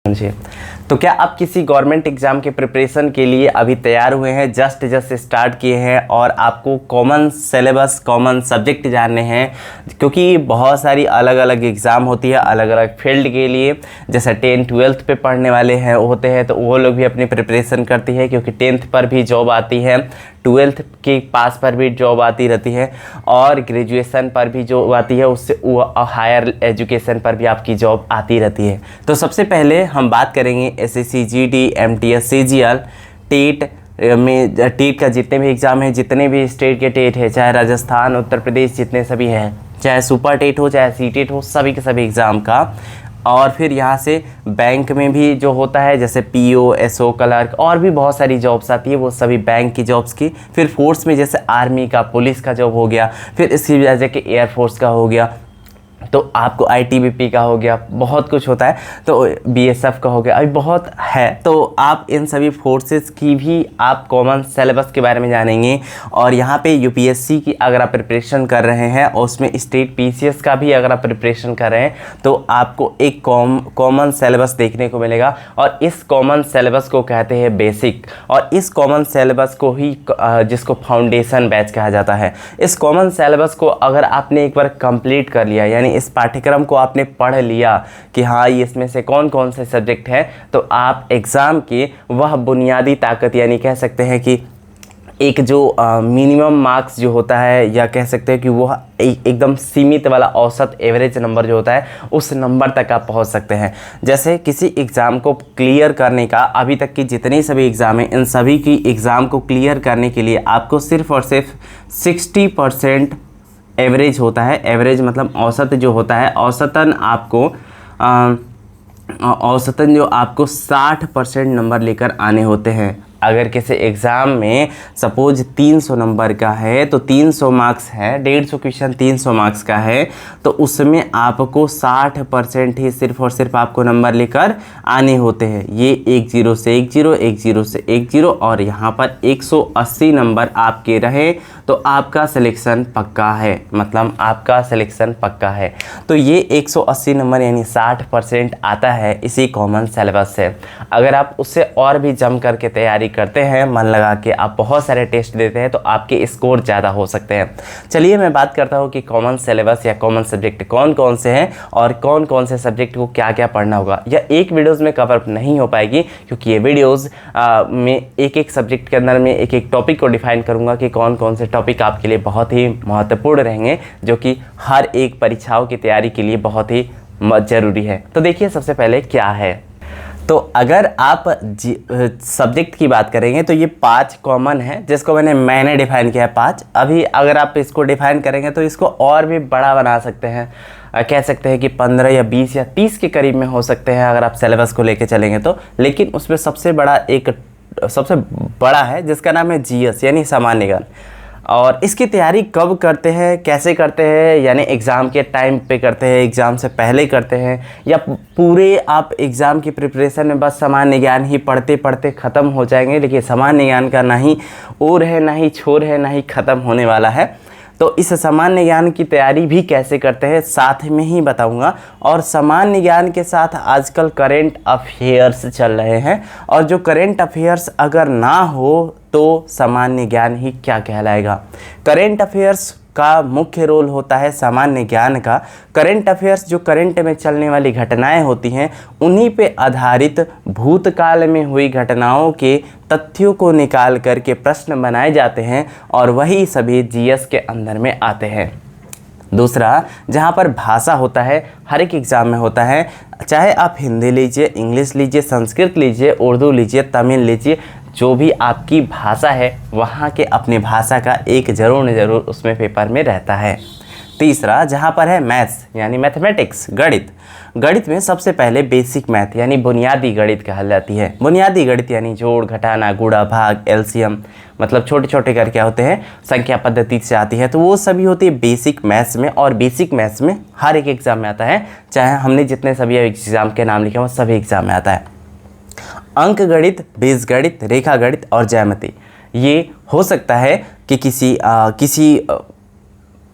जी। तो क्या आप किसी गवर्नमेंट एग्जाम के प्रिपरेशन के लिए अभी तैयार हुए हैं, जस्ट स्टार्ट किए हैं और आपको कॉमन सिलेबस कॉमन सब्जेक्ट जानने हैं? क्योंकि बहुत सारी अलग अलग एग्ज़ाम होती है अलग अलग फील्ड के लिए। जैसे 10th-12th पे पढ़ने वाले हैं होते हैं तो वो लोग भी अपनी प्रिपरेशन करती है, क्योंकि 10th पर भी जॉब आती है, 12th के पास पर भी जॉब आती रहती है और ग्रेजुएशन पर भी जॉब आती है, उससे हायर एजुकेशन पर भी आपकी जॉब आती रहती है। तो सबसे पहले हम बात करेंगे SSC, GD, MTS, CGL, TET में। टेट का जितने भी एग्ज़ाम है, जितने भी स्टेट के टेट है, चाहे राजस्थान, उत्तर प्रदेश, जितने सभी हैं, चाहे सुपर टेट हो चाहे सी टेट हो, सभी के सभी एग्ज़ाम का। और फिर यहाँ से बैंक में भी जो होता है, जैसे पीओ, एसओ, क्लर्क और भी बहुत सारी जॉब्स आती है, वो सभी बैंक की जॉब्स की। फिर फोर्स में जैसे आर्मी का, पुलिस का जॉब हो गया, फिर इसकी वजह से एयरफोर्स का हो गया, तो आपको आईटीबीपी का हो गया, बहुत कुछ होता है, तो बीएसएफ का हो गया, अभी बहुत है। तो आप इन सभी फोर्सेस की भी आप कॉमन सिलेबस के बारे में जानेंगे। और यहाँ पे यूपीएससी की अगर आप प्रिपरेशन कर रहे हैं और उसमें स्टेट पीसीएस का भी अगर आप प्रिपरेशन कर रहे हैं तो आपको एक कॉमन सिलेबस देखने को मिलेगा। और इस कॉमन सिलेबस को कहते हैं बेसिक, और इस कॉमन सिलेबस को ही जिसको फाउंडेशन बैच कहा जाता है। इस कॉमन सिलेबस को अगर आपने एक बार कंप्लीट कर लिया, यानी इस पाठ्यक्रम को आपने पढ़ लिया कि हाँ इसमें से कौन कौन से सब्जेक्ट हैं, तो आप एग्ज़ाम की वह बुनियादी ताकत, यानी कह सकते हैं कि एक जो मिनिमम मार्क्स जो होता है, या कह सकते हैं कि वह एकदम सीमित वाला औसत एवरेज नंबर जो होता है, उस नंबर तक आप पहुंच सकते हैं। जैसे किसी एग्ज़ाम को क्लियर करने का, अभी तक की जितनी सभी एग्ज़ाम हैं, इन सभी की एग्ज़ाम को क्लियर करने के लिए आपको सिर्फ और सिर्फ 60% एवरेज होता है। एवरेज मतलब औसत जो होता है, औसतन जो आपको 60% नंबर लेकर आने होते हैं। अगर किसी एग्ज़ाम में सपोज 300 नंबर का है तो 300 मार्क्स है, 150 क्वेश्चन 300 मार्क्स का है, तो उसमें आपको 60% ही सिर्फ और सिर्फ आपको नंबर लेकर आने होते हैं। ये 10 से 10, 10 से 10 और यहाँ पर 180 नंबर आपके रहे तो आपका सिलेक्शन पक्का है, मतलब आपका सिलेक्शन पक्का है। तो ये 180 नंबर यानी 60% आता है इसी कॉमन सिलेबस से। अगर आप उससे और भी जम करके तैयारी करते हैं, मन लगा के आप बहुत सारे टेस्ट देते हैं, तो आपके स्कोर ज़्यादा हो सकते हैं। चलिए मैं बात करता हूँ कि कॉमन सिलेबस या कॉमन सब्जेक्ट कौन कौन से हैं और कौन कौन से सब्जेक्ट को क्या क्या पढ़ना होगा। यह एक वीडियोज़ में कवर नहीं हो पाएगी, क्योंकि ये वीडियोज़ में एक एक सब्जेक्ट के अंदर में एक एक टॉपिक को डिफाइन करूँगा कि कौन कौन से टॉपिक आपके लिए बहुत ही महत्वपूर्ण रहेंगे, जो कि हर एक परीक्षाओं की तैयारी के लिए बहुत ही ज़रूरी है। तो देखिए सबसे पहले क्या है। तो अगर आप सब्जेक्ट की बात करेंगे तो ये 5 कॉमन है, जिसको मैंने डिफाइन किया है 5। अभी अगर आप इसको डिफाइन करेंगे तो इसको और भी बड़ा बना सकते हैं, कह सकते हैं कि 15 या 20 या 30 के करीब में हो सकते हैं अगर आप सिलेबस को लेके चलेंगे तो। लेकिन उसमें सबसे बड़ा है जिसका नाम है जीएस यानी सामान्य ज्ञान। और इसकी तैयारी कब करते हैं, कैसे करते हैं, यानी एग्ज़ाम के टाइम पे करते हैं, एग्ज़ाम से पहले करते हैं, या पूरे आप एग्ज़ाम की प्रिपरेशन में बस सामान्य ज्ञान ही पढ़ते पढ़ते ख़त्म हो जाएंगे। लेकिन सामान्य ज्ञान का ना ही ओर है, ना ही छोर है, ना ही ख़त्म होने वाला है। तो इस सामान्य ज्ञान की तैयारी भी कैसे करते हैं साथ में ही बताऊंगा। और सामान्य ज्ञान के साथ आजकल करेंट अफेयर्स चल रहे हैं, और जो करेंट अफेयर्स अगर ना हो तो सामान्य ज्ञान ही क्या कहलाएगा। करेंट अफेयर्स का मुख्य रोल होता है सामान्य ज्ञान का। करेंट अफेयर्स जो करंट में चलने वाली घटनाएं होती हैं, उन्हीं पे आधारित भूतकाल में हुई घटनाओं के तथ्यों को निकाल करके प्रश्न बनाए जाते हैं, और वही सभी जीएस के अंदर में आते हैं। दूसरा, जहाँ पर भाषा होता है, हर एक एग्ज़ाम में होता है, चाहे आप हिंदी लीजिए, इंग्लिश लीजिए, संस्कृत लीजिए, उर्दू लीजिए, तमिल लीजिए, जो भी आपकी भाषा है वहाँ के अपनी भाषा का एक ज़रूर न ज़रूर उसमें पेपर में रहता है। तीसरा, जहाँ पर है मैथ्स यानी मैथमेटिक्स, गणित में सबसे पहले बेसिक मैथ यानी बुनियादी गणित कहलाई जाती है। बुनियादी गणित यानी जोड़, घटाना, गुणा, भाग, एलसीएम, मतलब छोटे छोटे कर क्या होते हैं, संख्या पद्धति से आती है, तो वो सभी होती है बेसिक मैथ्स में। और बेसिक मैथ्स में हर एक एग्ज़ाम में आता है, चाहे हमने जितने सभी एग्ज़ाम के नाम लिखे वो सभी एग्ज़ाम में आता है। अंक गणित, बीजगणित, रेखा गणित और ज्यामिति, ये हो सकता है कि किसी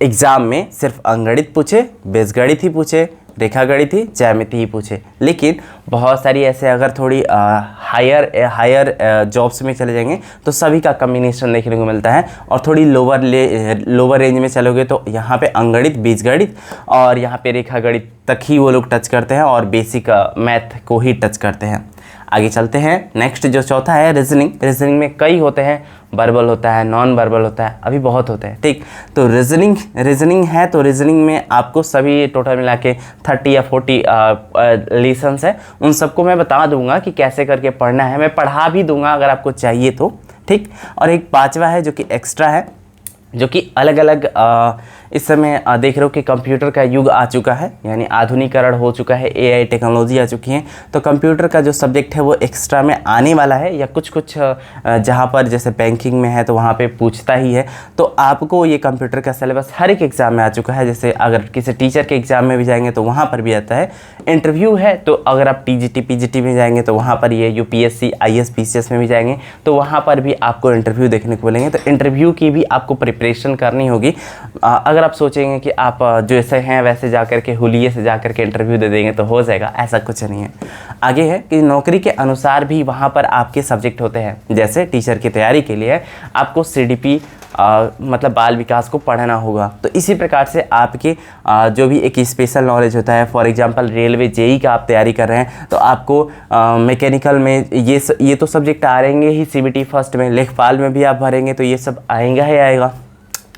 एग्ज़ाम में सिर्फ अंकगणित पूछे, बीजगणित ही पूछे, रेखा गणित ही ज्यामिति ही पूछे। लेकिन बहुत सारी ऐसे अगर थोड़ी हायर जॉब्स में चले जाएंगे तो सभी का कम्बिनेशन देखने को मिलता है, और थोड़ी लोअर रेंज में चलोगे तो यहाँ पे अंकगणित, बीजगणित और यहाँ पे रेखा गणित तक ही वो लोग टच करते हैं और बेसिक मैथ को ही टच करते हैं। आगे चलते हैं। नेक्स्ट जो चौथा है रीजनिंग। रीजनिंग में कई होते हैं, वर्बल होता है, नॉन वर्बल होता है, अभी बहुत होते हैं, ठीक। तो रीजनिंग है, तो रीजनिंग में आपको सभी टोटल मिला के 30 या 40 लेसन्स है, उन सबको मैं बता दूंगा कि कैसे करके पढ़ना है, मैं पढ़ा भी दूंगा अगर आपको चाहिए तो, ठीक। और एक पांचवा है जो कि एक्स्ट्रा है, जो कि अलग अलग इस समय देख रहे हो कि कंप्यूटर का युग आ चुका है, यानी आधुनिकीकरण हो चुका है, एआई टेक्नोलॉजी आ चुकी है, तो कंप्यूटर का जो सब्जेक्ट है वो एक्स्ट्रा में आने वाला है, या कुछ जहाँ पर जैसे बैंकिंग में है तो वहाँ पे पूछता ही है। तो आपको ये कंप्यूटर का सिलेबस हर एक एग्ज़ाम में आ चुका है। जैसे अगर किसी टीचर के एग्ज़ाम में भी जाएंगे तो वहाँ पर भी आता है। इंटरव्यू है तो अगर आप टीजीटी पीजीटी में जाएंगे तो वहाँ पर ये यूपीएससी आईएएस पीसीएस में भी जाएंगे तो वहाँ पर भी आपको इंटरव्यू देखने को मिलेंगे। तो इंटरव्यू की भी आपको प्रिपरेशन करनी होगी। अगर आप सोचेंगे कि आप जैसे हैं वैसे जाकर के हुलिये से जाकर के इंटरव्यू दे देंगे तो हो जाएगा, ऐसा कुछ नहीं है। आगे है कि नौकरी के अनुसार भी वहाँ पर आपके सब्जेक्ट होते हैं। जैसे टीचर की तैयारी के लिए आपको सीडीपी मतलब बाल विकास को पढ़ना होगा, तो इसी प्रकार से आपके जो भी एक स्पेशल नॉलेज होता है, फॉर एग्जांपल रेलवे जेई का आप तैयारी कर रहे हैं तो आपको मैकेनिकल में ये तो सब्जेक्ट आ रहेंगे ही, सीबीटी फर्स्ट में, लेखपाल में भी आप भरेंगे तो ये सब आएगा ही आएगा।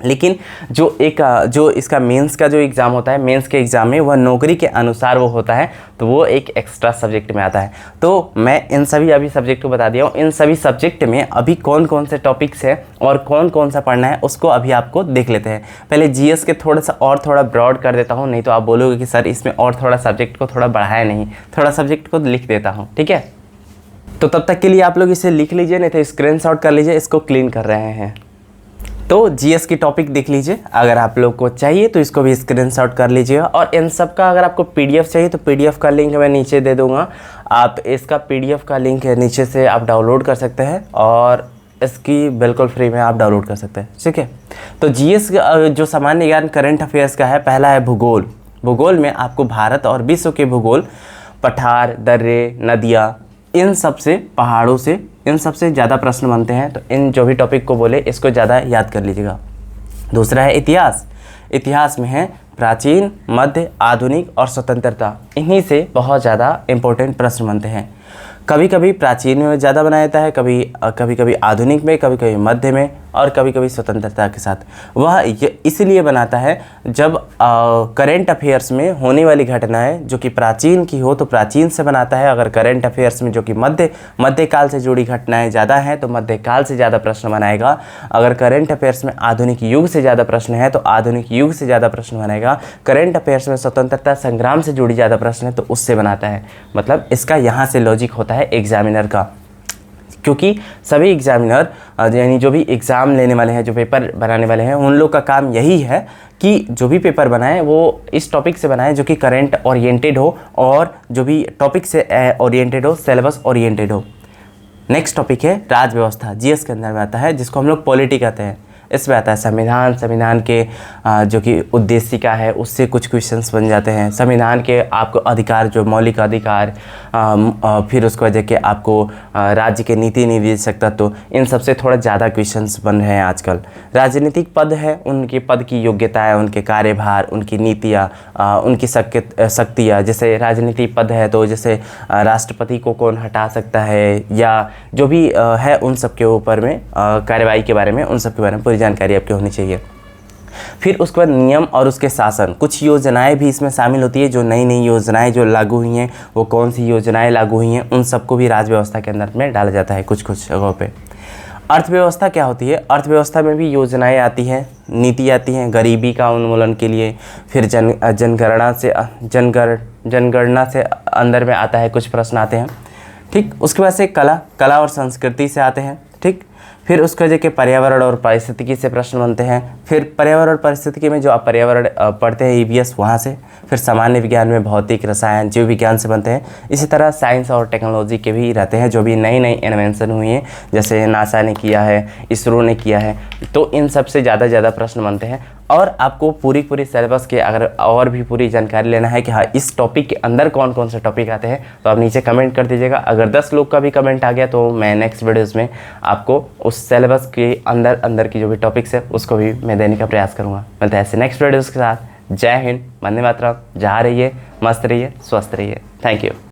लेकिन जो इसका मेंस का जो एग्ज़ाम होता है, मेंस के एग्ज़ाम में वह नौकरी के अनुसार वो होता है, तो वो एक एक्स्ट्रा सब्जेक्ट में आता है। तो मैं इन सभी अभी सब्जेक्ट को बता दिया हूँ। इन सभी सब्जेक्ट में अभी कौन कौन से टॉपिक्स हैं और कौन कौन सा पढ़ना है उसको अभी आपको देख लेते हैं। पहले जीएस के थोड़ा ब्रॉड कर देता हूँ, नहीं तो आप बोलोगे कि सर इसमें और थोड़ा सब्जेक्ट को थोड़ा बढ़ाया नहीं, थोड़ा सब्जेक्ट को लिख देता हूँ, ठीक है। तो तब तक के लिए आप लोग इसे लिख लीजिए, नहीं तो स्क्रीनशॉट कर लीजिए, इसको क्लीन कर रहे हैं। तो जीएस की टॉपिक देख लीजिए, अगर आप लोग को चाहिए तो इसको भी स्क्रीनशॉट कर लीजिएगा। और इन सब का अगर आपको पीडीएफ चाहिए तो पीडीएफ का लिंक मैं नीचे दे दूंगा, आप इसका पीडीएफ का लिंक नीचे से आप डाउनलोड कर सकते हैं और इसकी बिल्कुल फ्री में आप डाउनलोड कर सकते हैं, ठीक है। तो जीएस जो सामान्य ज्ञान करंट अफेयर्स का है, पहला है भूगोल। भूगोल में आपको भारत और विश्व के भूगोल, पठार, दर्रे, नदियाँ, इन सब से, पहाड़ों से, इन सब से ज़्यादा प्रश्न बनते हैं। तो इन जो भी टॉपिक को बोले इसको ज़्यादा याद कर लीजिएगा। दूसरा है इतिहास। इतिहास में है प्राचीन, मध्य, आधुनिक और स्वतंत्रता। इन्हीं से बहुत ज़्यादा इम्पोर्टेंट प्रश्न बनते हैं। कभी कभी प्राचीन में ज़्यादा बनाया जाता है, कभी कभी आधुनिक में, कभी कभी मध्य में और कभी कभी स्वतंत्रता के साथ। वह इसलिए बनाता है जब करेंट अफेयर्स में होने वाली घटनाएं जो कि प्राचीन की हो तो प्राचीन से बनाता है। अगर करेंट अफेयर्स में जो कि मध्यकाल से जुड़ी घटनाएं ज़्यादा हैं तो मध्यकाल से ज़्यादा प्रश्न बनाएगा। अगर करेंट अफेयर्स में आधुनिक युग से ज़्यादा प्रश्न है तो आधुनिक युग से ज़्यादा प्रश्न बनाएगा। करेंट अफेयर्स में स्वतंत्रता संग्राम से जुड़ी ज़्यादा प्रश्न है तो उससे बनाता है। मतलब इसका यहाँ से लॉजिक होता है एग्जामिनर का, क्योंकि सभी एग्जामिनर यानी जो भी एग्ज़ाम लेने वाले हैं, जो पेपर बनाने वाले हैं, उन लोग का काम यही है कि जो भी पेपर बनाएं वो इस टॉपिक से बनाएं जो कि करंट ओरिएंटेड हो और जो भी टॉपिक से ओरिएंटेड हो, सिलेबस ओरिएंटेड हो। नेक्स्ट टॉपिक है राज व्यवस्था। जीएस के अंदर में आता है, जिसको हम लोग पॉलिटी कहते हैं। इसमें आता है संविधान के जो कि उद्देशिका है उससे कुछ क्वेश्चंस बन जाते हैं। संविधान के आपको अधिकार, जो मौलिक अधिकार, फिर उसको वजह के आपको राज्य के नीति निर्देशक तत्व, इन सबसे थोड़ा ज़्यादा क्वेश्चंस बन रहे हैं आजकल। राजनीतिक पद है, उनके पद की योग्यताएं, उनके कार्यभार, उनकी नीतियाँ, उनकी शक्तियाँ। जैसे राजनीतिक पद है तो जैसे राष्ट्रपति को कौन हटा सकता है या जो भी है उन सब के ऊपर में कार्यवाही के बारे में, उन सब के बारे में पूरी जानकारी आपकी होनी चाहिए। फिर उसके बाद नियम और उसके शासन। कुछ योजनाएं भी इसमें शामिल होती है, जो नई योजनाएं जो लागू हुई हैं, वो कौन सी योजनाएं लागू हुई हैं, उन सबको भी राज व्यवस्था के अंदर में डाला जाता है कुछ जगहों पे। अर्थव्यवस्था क्या होती है? अर्थव्यवस्था में भी योजनाएं आती हैं, नीति आती हैं गरीबी का उन्मूलन के लिए। फिर जनगणना से अंदर में आता है, कुछ प्रश्न आते हैं, ठीक। उसके बाद से कला और संस्कृति से आते हैं, ठीक। फिर उसके वजह के पर्यावरण और पारिस्थितिकी से प्रश्न बनते हैं। फिर पर्यावरण और पारिस्थितिकी में जो आप पर्यावरण पढ़ते हैं ईवीएस, वहाँ से। फिर सामान्य विज्ञान में भौतिक, रसायन, जीव विज्ञान से बनते हैं। इसी तरह साइंस और टेक्नोलॉजी के भी रहते हैं, जो भी नई इन्वेंशन हुई हैं, जैसे नासा ने किया है, इसरो ने किया है, तो इन सब से ज़्यादा प्रश्न बनते हैं। और आपको पूरी सिलेबस के अगर और भी पूरी जानकारी लेना है कि हाँ इस टॉपिक के अंदर कौन कौन से टॉपिक आते हैं, तो आप नीचे कमेंट कर दीजिएगा। अगर 10 लोग का भी कमेंट आ गया तो मैं नेक्स्ट वीडियोज़ में आपको उस सिलेबस के अंदर की जो भी टॉपिक्स है उसको भी मैं देने का प्रयास करूँगा। मिलते हैं ऐसे नेक्स्ट वीडियोज़ के साथ। जय हिंद, वंदे मातरम। जहाँ रहिए, मस्त रहिए, स्वस्थ रहिए। Thank you.